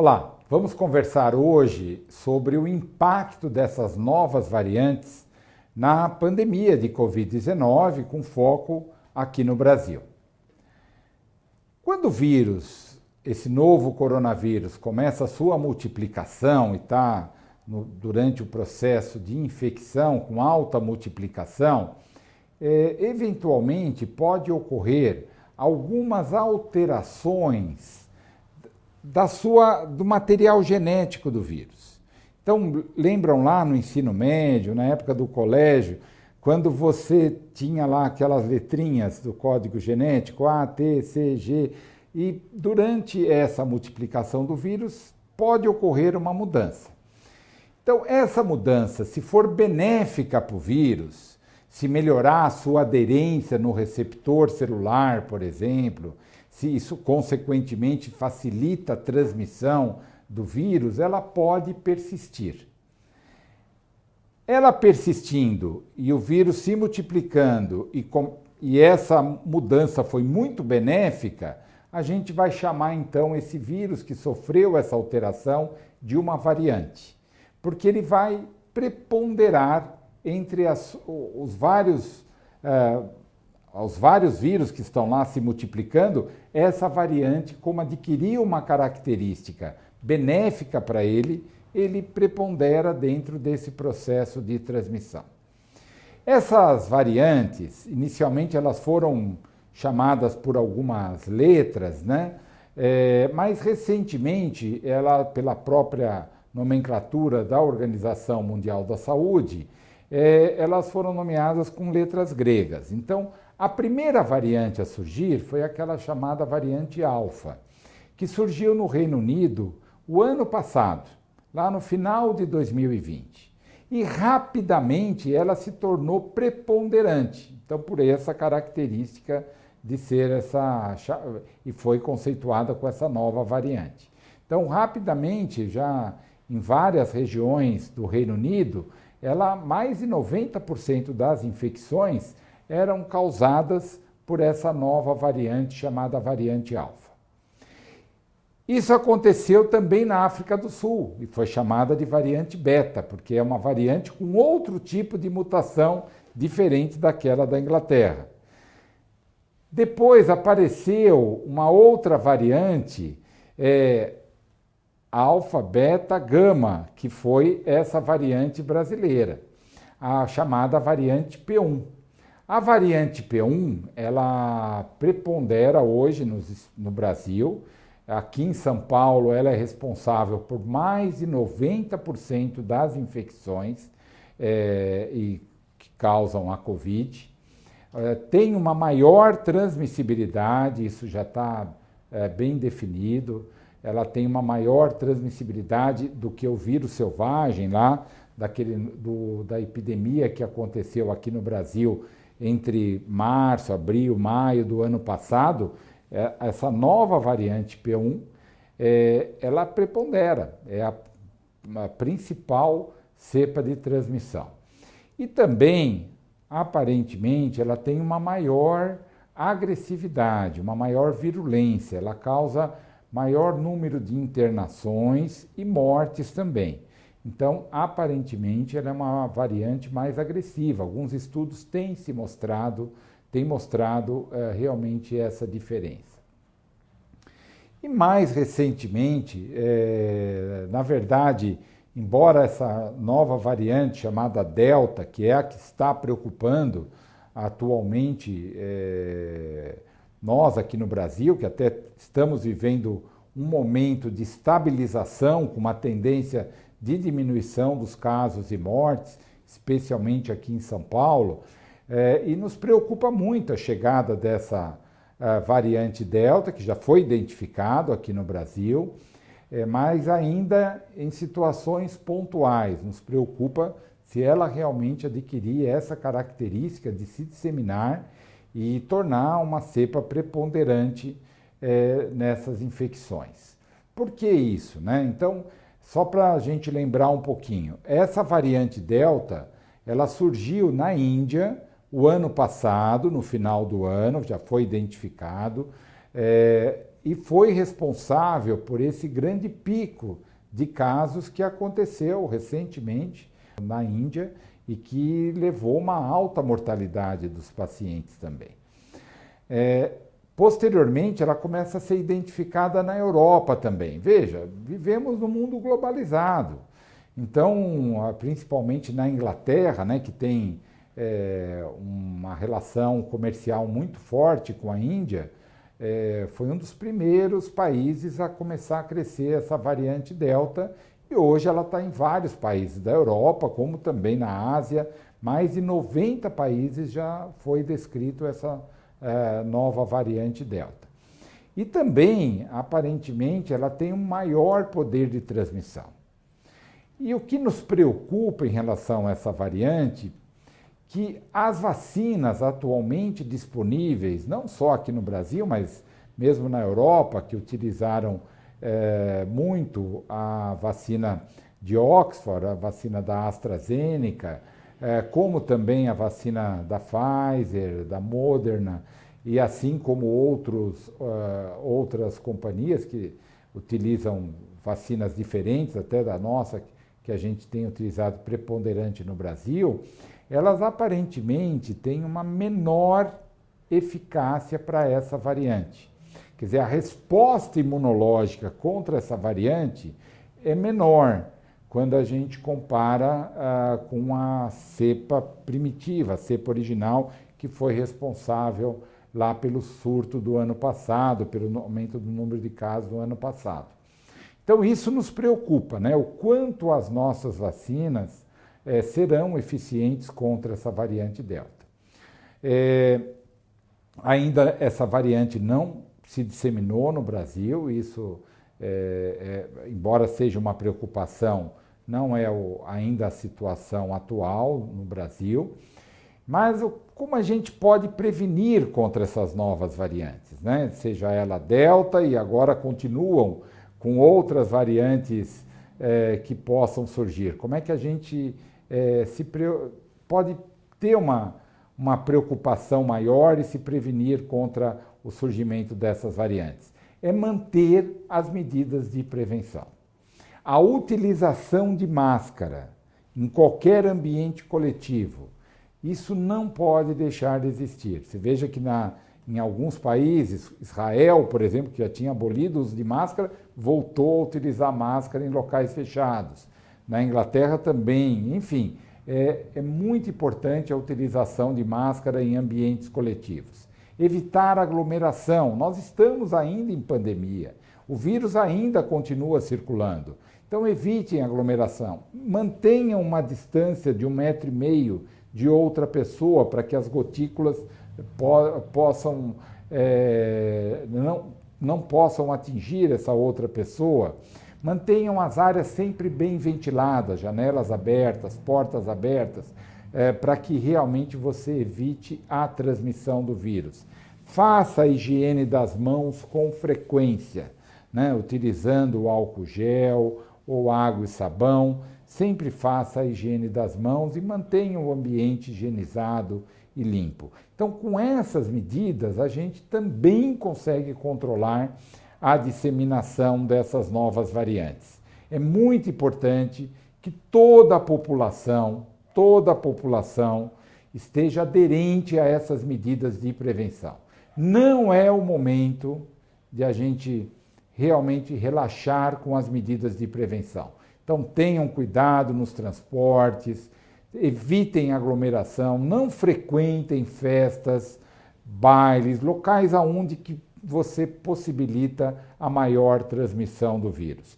Olá, vamos conversar hoje sobre o impacto dessas novas variantes na pandemia de Covid-19, com foco aqui no Brasil. Quando o vírus, esse novo coronavírus, começa a sua multiplicação e está durante o processo de infecção com alta multiplicação, eventualmente pode ocorrer algumas alterações do material genético do vírus. Então, lembram lá no ensino médio, na época do colégio, quando você tinha lá aquelas letrinhas do código genético, A, T, C, G, e durante essa multiplicação do vírus pode ocorrer uma mudança. Então, essa mudança, se for benéfica para o vírus, se melhorar a sua aderência no receptor celular, por exemplo, se isso consequentemente facilita a transmissão do vírus, ela pode persistir. Ela persistindo e o vírus se multiplicando e essa mudança foi muito benéfica, a gente vai chamar então esse vírus que sofreu essa alteração de uma variante, porque ele vai preponderar entre os vários vírus que estão lá se multiplicando, essa variante, como adquiriu uma característica benéfica para ele prepondera dentro desse processo de transmissão. Essas variantes, inicialmente elas foram chamadas por algumas letras, né? Mais recentemente, pela própria nomenclatura da Organização Mundial da Saúde, elas foram nomeadas com letras gregas. Então, a primeira variante a surgir foi aquela chamada variante alfa, que surgiu no Reino Unido o ano passado, lá no final de 2020. E rapidamente ela se tornou preponderante, então por essa característica de ser e foi conceituada com essa nova variante. Então, rapidamente, já em várias regiões do Reino Unido, mais de 90% das infecções eram causadas por essa nova variante chamada variante alfa. Isso aconteceu também na África do Sul e foi chamada de variante beta, porque é uma variante com outro tipo de mutação diferente daquela da Inglaterra. Depois apareceu uma outra variante, alfa, beta, gama, que foi essa variante brasileira, a chamada variante P1. A variante P1, ela prepondera hoje no Brasil. Aqui em São Paulo, ela é responsável por mais de 90% das infecções que causam a Covid. Tem uma maior transmissibilidade, isso já está bem definido. Ela tem uma maior transmissibilidade do que o vírus selvagem lá, da epidemia que aconteceu aqui no Brasil entre março, abril, maio do ano passado. Essa nova variante P1, ela prepondera, é a principal cepa de transmissão. E também, aparentemente, ela tem uma maior agressividade, uma maior virulência, ela causa maior número de internações e mortes também. Então, aparentemente, ela é uma variante mais agressiva. Alguns estudos têm mostrado realmente essa diferença. E mais recentemente, na verdade, embora essa nova variante chamada Delta, que é a que está preocupando atualmente nós aqui no Brasil, que até estamos vivendo um momento de estabilização, com uma tendência de diminuição dos casos e mortes, especialmente aqui em São Paulo, e nos preocupa muito a chegada dessa variante Delta, que já foi identificado aqui no Brasil, mas ainda em situações pontuais. Nos preocupa se ela realmente adquirir essa característica de se disseminar e tornar uma cepa preponderante nessas infecções. Por que isso, né? Então, só para a gente lembrar um pouquinho, essa variante Delta, ela surgiu na Índia o ano passado, no final do ano, já foi identificado, e foi responsável por esse grande pico de casos que aconteceu recentemente na Índia e que levou uma alta mortalidade dos pacientes também. Posteriormente, ela começa a ser identificada na Europa também. Veja, vivemos num mundo globalizado. Então, principalmente na Inglaterra, né, que tem uma relação comercial muito forte com a Índia, foi um dos primeiros países a começar a crescer essa variante Delta, e hoje ela está em vários países da Europa, como também na Ásia. Mais de 90 países já foi descrito essa nova variante Delta. E também, aparentemente, ela tem um maior poder de transmissão. E o que nos preocupa em relação a essa variante, que as vacinas atualmente disponíveis, não só aqui no Brasil, mas mesmo na Europa, que utilizaram muito a vacina de Oxford, a vacina da AstraZeneca, como também a vacina da Pfizer, da Moderna, e assim como outras companhias que utilizam vacinas diferentes, até da nossa, que a gente tem utilizado preponderante no Brasil, elas aparentemente têm uma menor eficácia para essa variante. Quer dizer, a resposta imunológica contra essa variante é menor quando a gente compara com a cepa primitiva, a cepa original, que foi responsável lá pelo surto do ano passado, pelo aumento do número de casos do ano passado. Então, isso nos preocupa, né? O quanto as nossas vacinas serão eficientes contra essa variante Delta. Ainda essa variante não se disseminou no Brasil, isso, embora seja uma preocupação, não é ainda a situação atual no Brasil, mas como a gente pode prevenir contra essas novas variantes, né? Seja ela Delta e agora continuam com outras variantes que possam surgir. Como é que a gente pode ter uma preocupação maior e se prevenir contra o surgimento dessas variantes? É manter as medidas de prevenção. A utilização de máscara em qualquer ambiente coletivo, isso não pode deixar de existir. Você veja que em alguns países, Israel, por exemplo, que já tinha abolido o uso de máscara, voltou a utilizar máscara em locais fechados. Na Inglaterra também, enfim, é muito importante a utilização de máscara em ambientes coletivos. Evitar aglomeração. Nós estamos ainda em pandemia. O vírus ainda continua circulando. Então, evitem aglomeração. Mantenham uma distância de 1,5 metro de outra pessoa para que as gotículas não possam atingir essa outra pessoa. Mantenham as áreas sempre bem ventiladas, janelas abertas, portas abertas, para que realmente você evite a transmissão do vírus. Faça a higiene das mãos com frequência, né? Utilizando o álcool gel ou água e sabão. Sempre faça a higiene das mãos e mantenha o ambiente higienizado e limpo. Então, com essas medidas, a gente também consegue controlar a disseminação dessas novas variantes. É muito importante que toda a população esteja aderente a essas medidas de prevenção. Não é o momento de a gente realmente relaxar com as medidas de prevenção. Então, tenham cuidado nos transportes, evitem aglomeração, não frequentem festas, bailes, locais aonde que você possibilita a maior transmissão do vírus.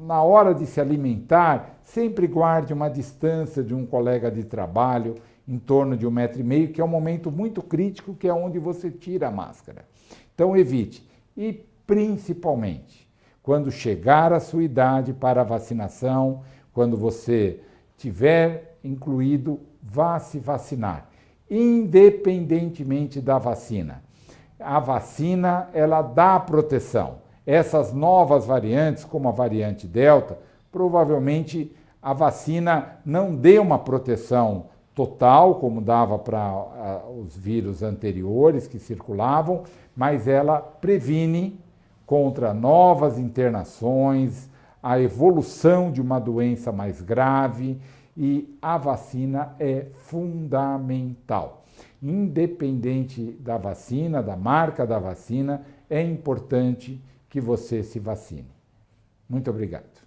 Na hora de se alimentar, sempre guarde uma distância de um colega de trabalho, em torno de 1,5 metro, que é um momento muito crítico, que é onde você tira a máscara. Então, evite. E, principalmente, quando chegar a sua idade para a vacinação, quando você tiver incluído, vá se vacinar, independentemente da vacina. A vacina, ela dá proteção. Essas novas variantes, como a variante Delta, provavelmente a vacina não dê uma proteção total, como dava para os vírus anteriores que circulavam, mas ela previne contra novas internações, a evolução de uma doença mais grave, e a vacina é fundamental. Independente da vacina, da marca da vacina, é importante que você se vacine. Muito obrigado.